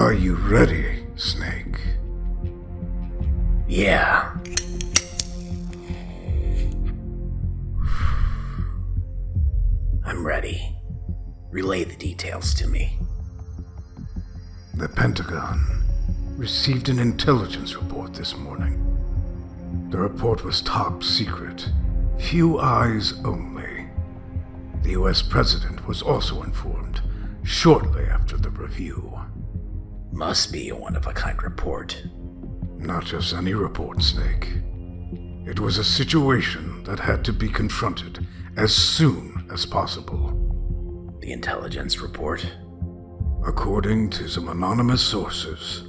Are you ready, Snake? Yeah. I'm ready. Relay the details to me. The Pentagon received an intelligence report this morning. The report was top secret, few eyes only. The U.S. President was also informed shortly after the review. Must be a one-of-a-kind report. Not just any report, Snake. It was a situation that had to be confronted as soon as possible. The intelligence report? According to some anonymous sources,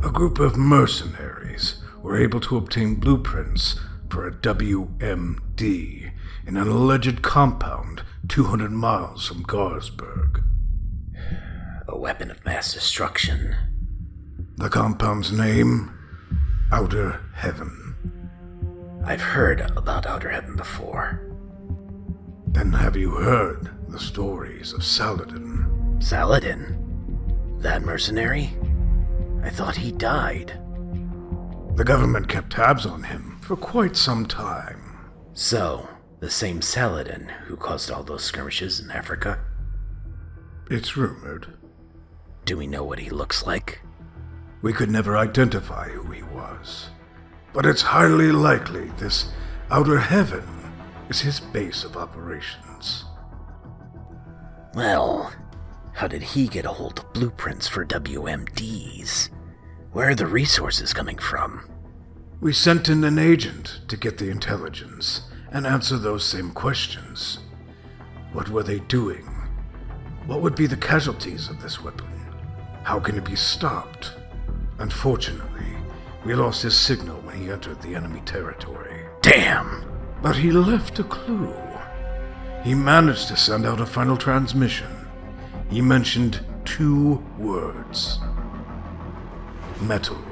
a group of mercenaries were able to obtain blueprints for a WMD in an alleged compound 200 miles from Garsberg. A weapon of mass destruction. The compound's name? Outer Heaven. I've heard about Outer Heaven before. Then have you heard the stories of Saladin? Saladin? That mercenary? I thought he died. The government kept tabs on him for quite some time. So, the same Saladin who caused all those skirmishes in Africa? It's rumored. Do we know what he looks like? We could never identify who he was. But it's highly likely this Outer Heaven is his base of operations. Well, how did he get a hold of blueprints for WMDs? Where are the resources coming from? We sent in an agent to get the intelligence and answer those same questions. What were they doing? What would be the casualties of this weapon? How can it be stopped? Unfortunately, we lost his signal when he entered the enemy territory. Damn! But he left a clue. He managed to send out a final transmission. He mentioned 2 words. Metal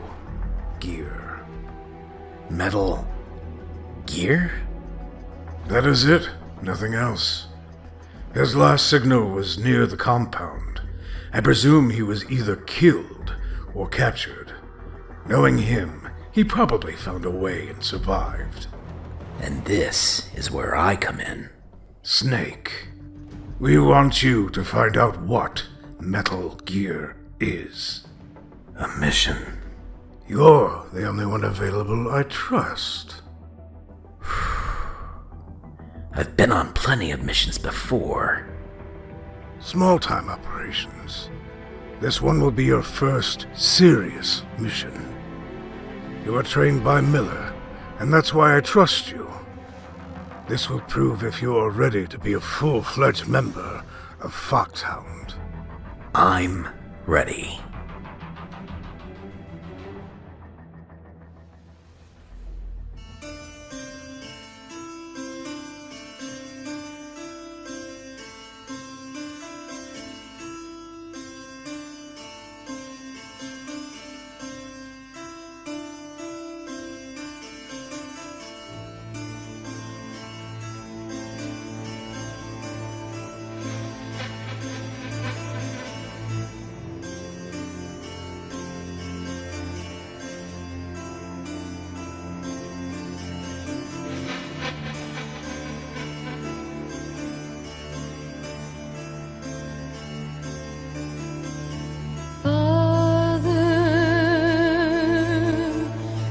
Gear. Metal Gear? That is it. Nothing else. His last signal was near the compound. I presume he was either killed or captured. Knowing him, he probably found a way and survived. And this is where I come in. Snake, we want you to find out what Metal Gear is. A mission. You're the only one available I trust. I've been on plenty of missions before. Small-time operations. This one will be your first serious mission. You are trained by Miller, and that's why I trust you. This will prove if you are ready to be a full-fledged member of FOXHOUND. I'm ready.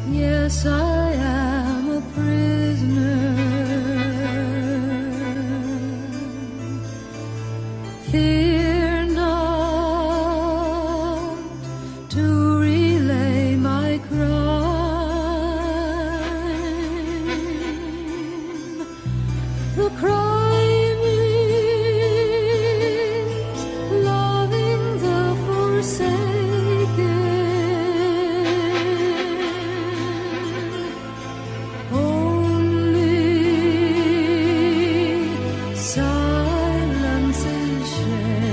Yes, I am a prisoner. Fear not to relay my crime. The crime is loving the forsaken. Only silence and shame.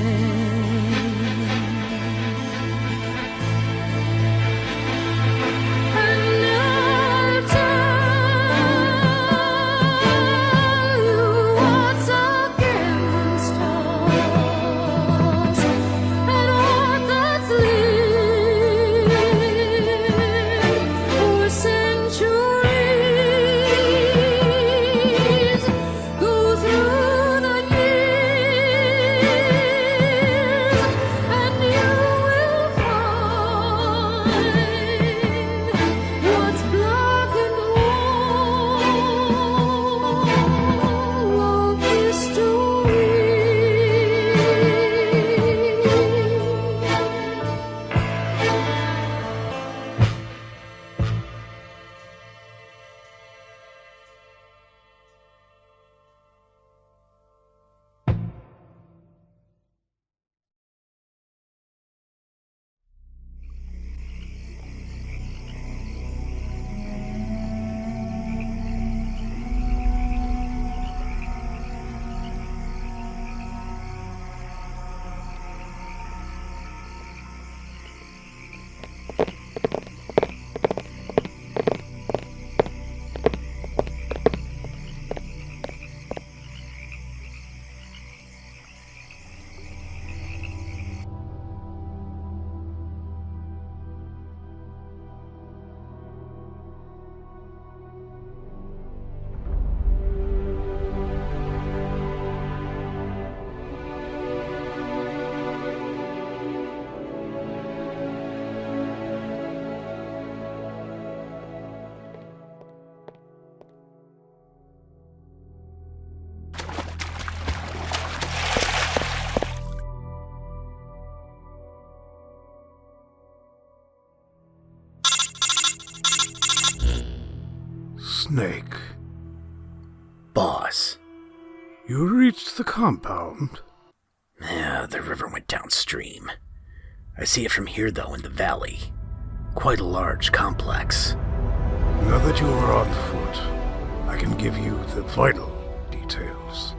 Snake. Boss. You reached the compound? The river went downstream. I see it from here, though, in the valley. Quite a large complex. Now that you are on foot, I can give you the vital details.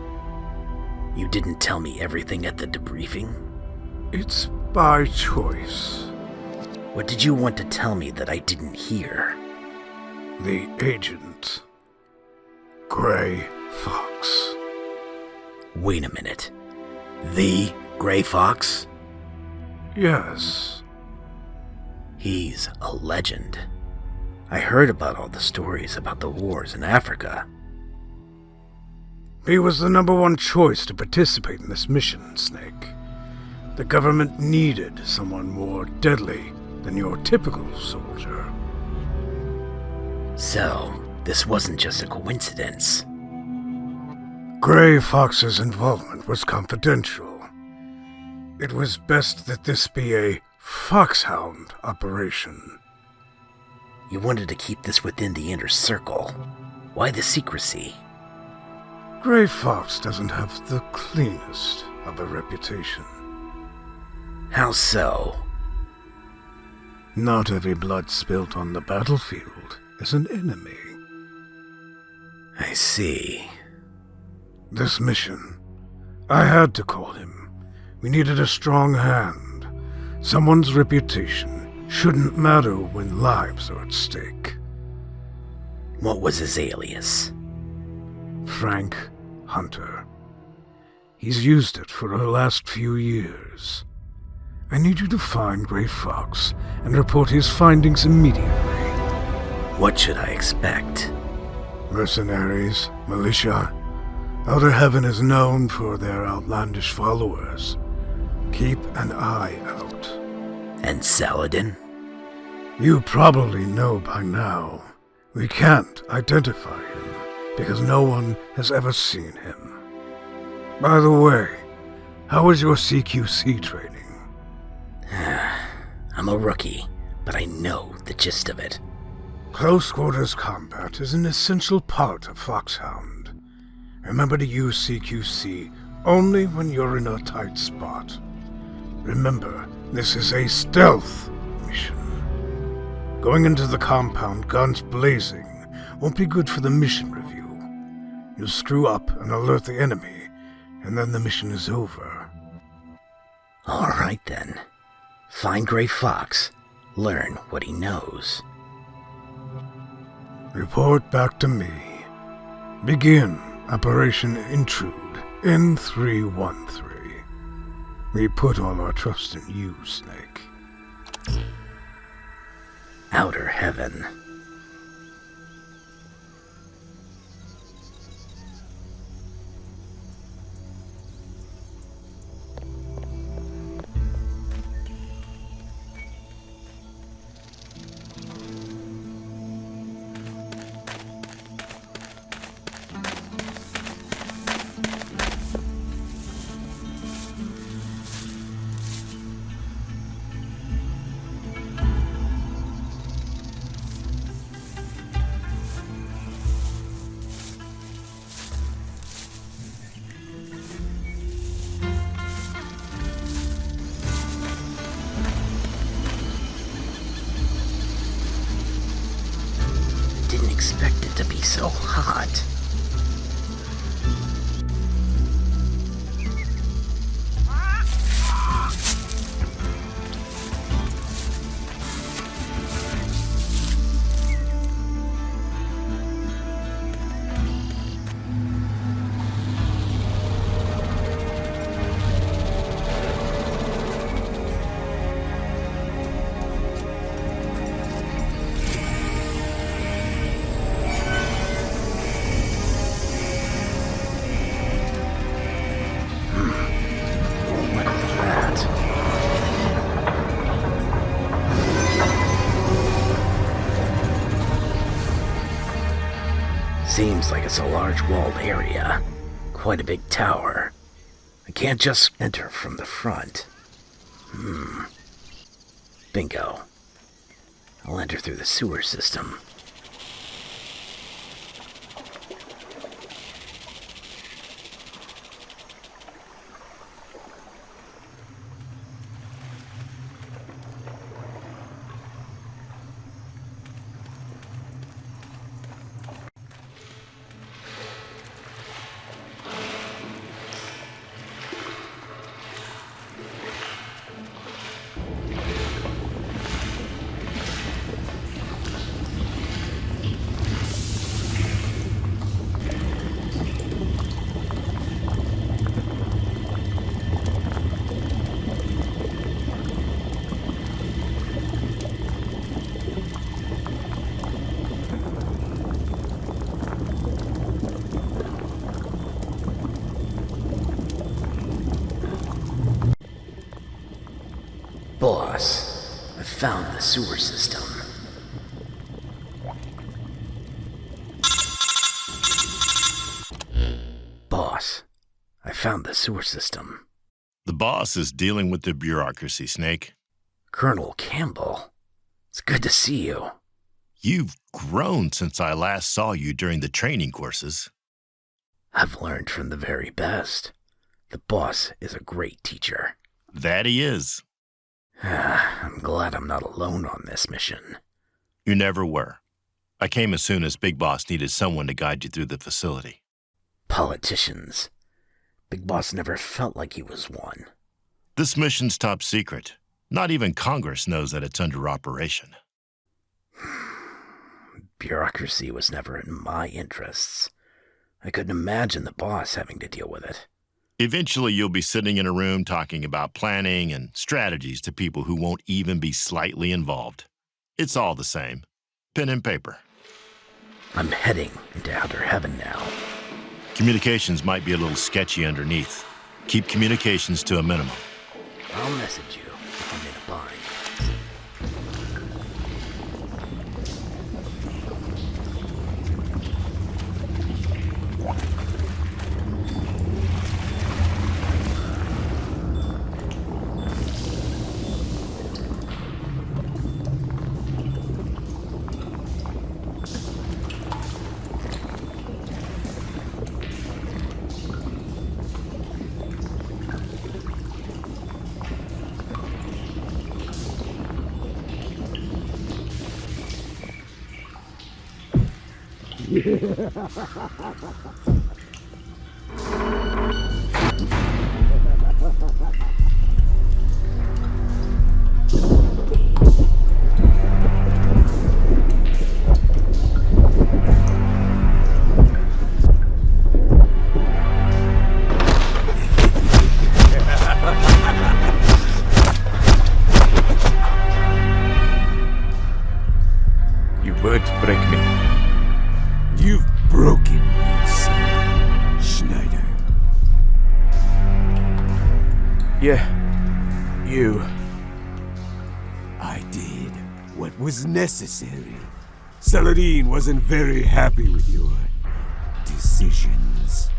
You didn't tell me everything at the debriefing? It's by choice. What did you want to tell me that I didn't hear? The agent. Gray Fox. Wait a minute. The Gray Fox? Yes. He's a legend. I heard about all the stories about the wars in Africa. He was the number one choice to participate in this mission, Snake. The government needed someone more deadly than your typical soldier. So, this wasn't just a coincidence. Gray Fox's involvement was confidential. It was best that this be a FOXHOUND operation. You wanted to keep this within the inner circle. Why the secrecy? Gray Fox doesn't have the cleanest of a reputation. How so? Not every blood spilt on the battlefield is an enemy. I see. This mission, I had to call him. We needed a strong hand. Someone's reputation shouldn't matter when lives are at stake. What was his alias? Frank Hunter. He's used it for the last few years. I need you to find Gray Fox and report his findings immediately. What should I expect? Mercenaries, militia. Outer Heaven is known for their outlandish followers. Keep an eye out. And Saladin? You probably know by now. We can't identify him because no one has ever seen him. By the way, how was your CQC training? I'm a rookie, but I know the gist of it. Close quarters combat is an essential part of FOXHOUND. Remember to use CQC only when you're in a tight spot. Remember, this is a stealth mission. Going into the compound guns blazing won't be good for the mission review. You'll screw up and alert the enemy, and then the mission is over. All right then. Find Gray Fox. Learn what he knows. Report back to me. Begin Operation Intrude N313. We put all our trust in you, Snake. Outer Heaven. Didn't expect it to be so hot. What is that? Seems like it's a large walled area. Quite a big tower. I can't just enter from the front. Bingo. I'll enter through the sewer system. Boss, I found the sewer system. Boss, I found the sewer system. The boss is dealing with the bureaucracy, Snake. Colonel Campbell, it's good to see you. You've grown since I last saw you during the training courses. I've learned from the very best. The boss is a great teacher. That he is. I'm glad I'm not alone on this mission. You never were. I came as soon as Big Boss needed someone to guide you through the facility. Politicians. Big Boss never felt like he was one. This mission's top secret. Not even Congress knows that it's under operation. Bureaucracy was never in my interests. I couldn't imagine the boss having to deal with it. Eventually, you'll be sitting in a room talking about planning and strategies to people who won't even be slightly involved. It's all the same. Pen and paper. I'm heading into outer heaven now. Communications might be a little sketchy underneath. Keep communications to a minimum. I'll message you if I'm in a bind. You won't break me. You've broken me, son, Schneider. Yeah, you. I did what was necessary. Saladin wasn't very happy with your decisions.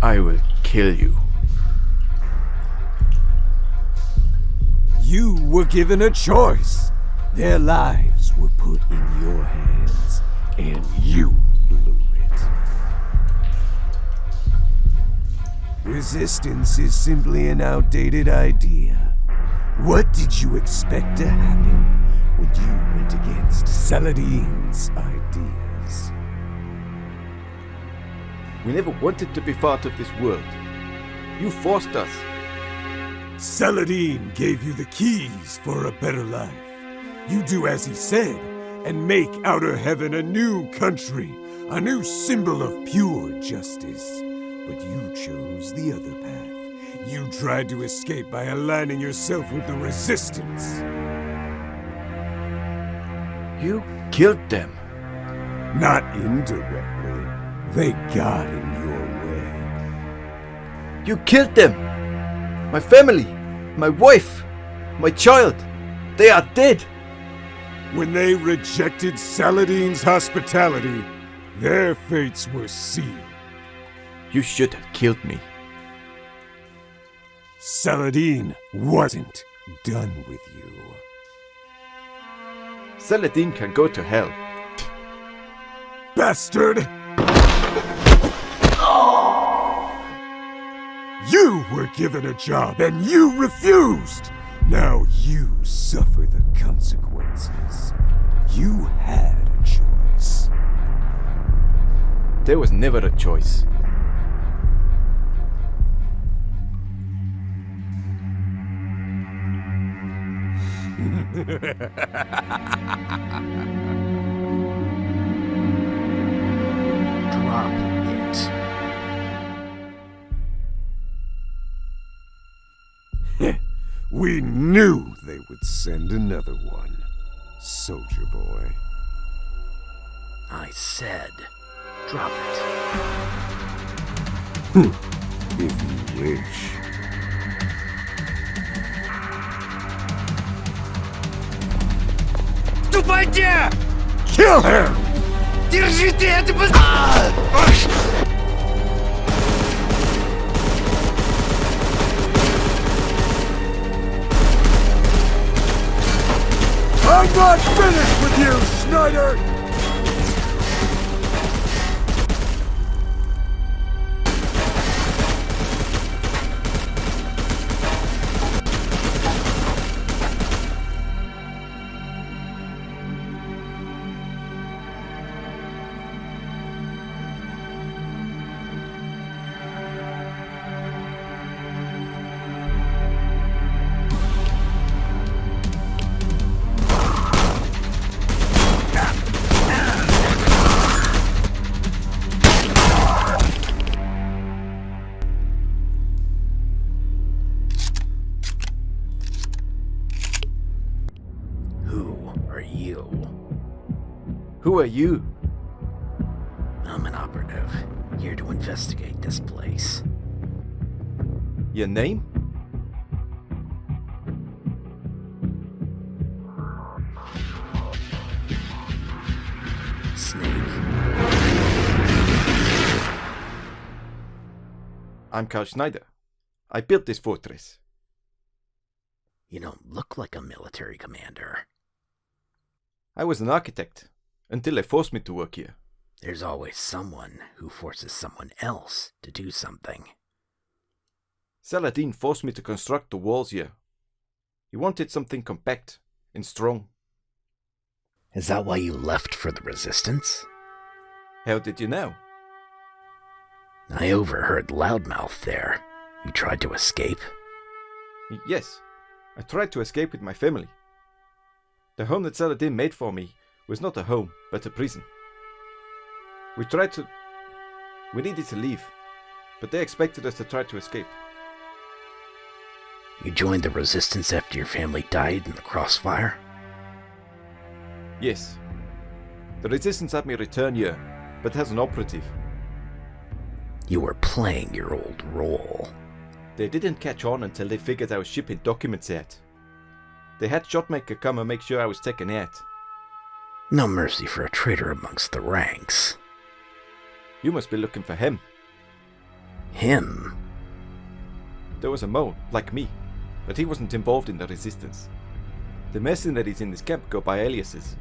I will kill you. You were given a choice. Their lives were put in your hands, and you blew it. Resistance is simply an outdated idea. What did you expect to happen when you went against Saladin's ideas? We never wanted to be part of this world. You forced us. Saladin gave you the keys for a better life. You do as he said, and make Outer Heaven a new country, a new symbol of pure justice. But you chose the other path. You tried to escape by aligning yourself with the Resistance. You killed them. Not indirectly. They got in your way. You killed them. My family, my wife, my child. They are dead. When they rejected Saladin's hospitality, their fates were sealed. You should have killed me. Saladin wasn't done with you. Saladin can go to hell. Bastard! You were given a job and you refused! Now you suffer the consequences. You had a choice. There was never a choice. Drop it. We knew they would send another one, soldier boy. I said, drop it. If you wish. Отступайте! Kill him! Держите это I'm not finished with you, Snyder! Who are you? I'm an operative, here to investigate this place. Your name? Snake. I'm Carl Schneider. I built this fortress. You don't look like a military commander. I was an architect, until they forced me to work here. There's always someone who forces someone else to do something. Saladin forced me to construct the walls here. He wanted something compact and strong. Is that why you left for the Resistance? How did you know? I overheard loudmouth there. You tried to escape? Yes, I tried to escape with my family. The home that Saladin made for me was not a home, but a prison. We needed to leave, but they expected us to try to escape. You joined the Resistance after your family died in the crossfire? Yes. The Resistance had me return here, but as an operative. You were playing your old role. They didn't catch on until they figured I was shipping documents out. They had Shotmaker come and make sure I was taken out. No mercy for a traitor amongst the ranks. You must be looking for him. Him? There was a mole, like me, but he wasn't involved in the Resistance. The mercenaries in this camp go by aliases.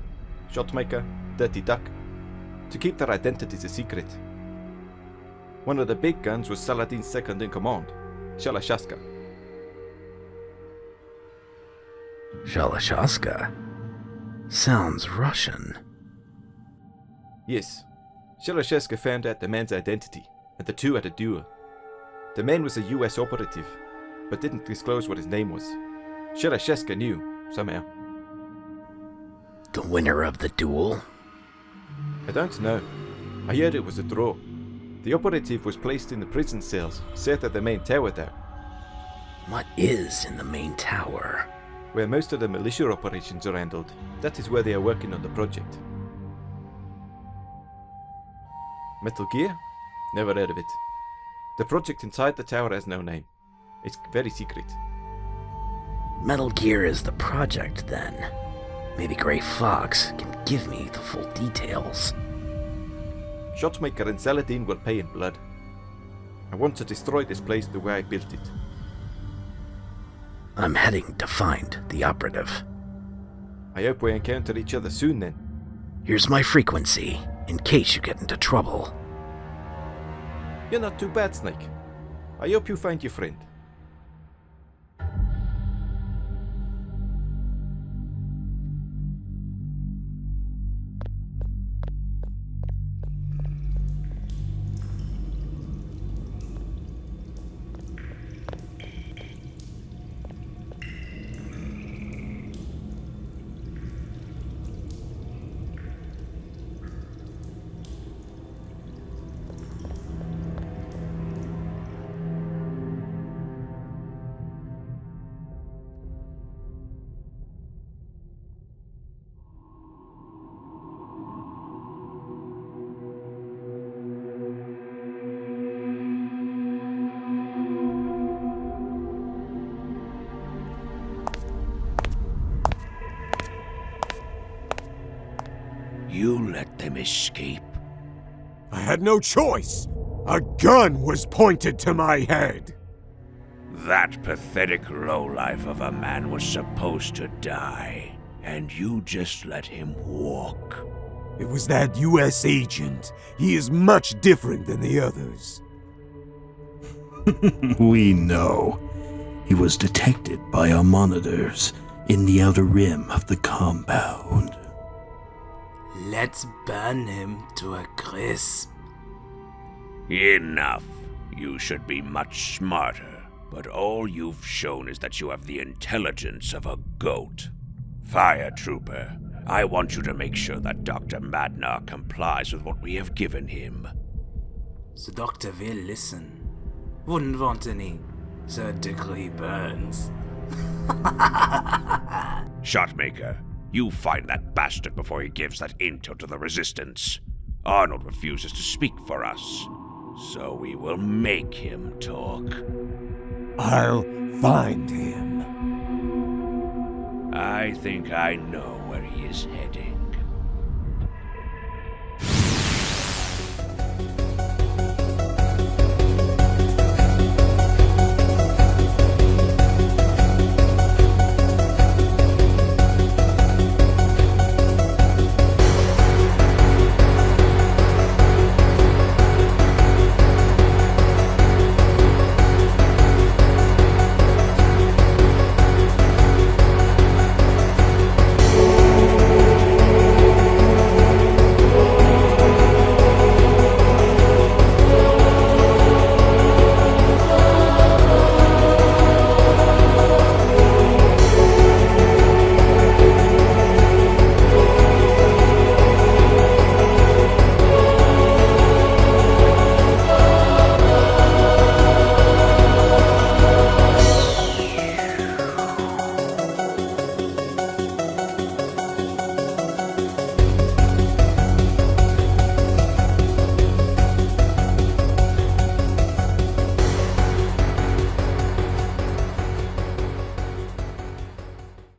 Shotmaker, Dirty Duck, to keep their identities a secret. One of the big guns was Saladin's second-in-command, Shalashaska. Shalashaska? Sounds Russian. Yes, Shalashaska found out the man's identity, and the two had a duel. The man was a US operative, but didn't disclose what his name was. Shalashaska knew, somehow. The winner of the duel? I don't know. I heard it was a draw. The operative was placed in the prison cells, south of the main tower there. What is in the main tower? Where most of the militia operations are handled. That is where they are working on the project. Metal Gear? Never heard of it. The project inside the tower has no name. It's very secret. Metal Gear is the project, then. Maybe Grey Fox can give me the full details. Shotmaker and Saladin will pay in blood. I want to destroy this place the way I built it. I'm heading to find the operative. I hope we encounter each other soon then. Here's my frequency, in case you get into trouble. You're not too bad, Snake. I hope you find your friend. You let them escape. I had no choice. A gun was pointed to my head. That pathetic lowlife of a man was supposed to die, and you just let him walk. It was that U.S. agent. He is much different than the others. We know. He was detected by our monitors in the outer rim of the compound. Let's burn him to a crisp. Enough. You should be much smarter, but all you've shown is that you have the intelligence of a goat. Fire Trooper, I want you to make sure that Dr. Madnar complies with what we have given him. The doctor will listen. Wouldn't want any third-degree burns. Shotmaker, you find that bastard before he gives that intel to the Resistance. Arnold refuses to speak for us, so we will make him talk. I'll find him. I think I know where he is headed.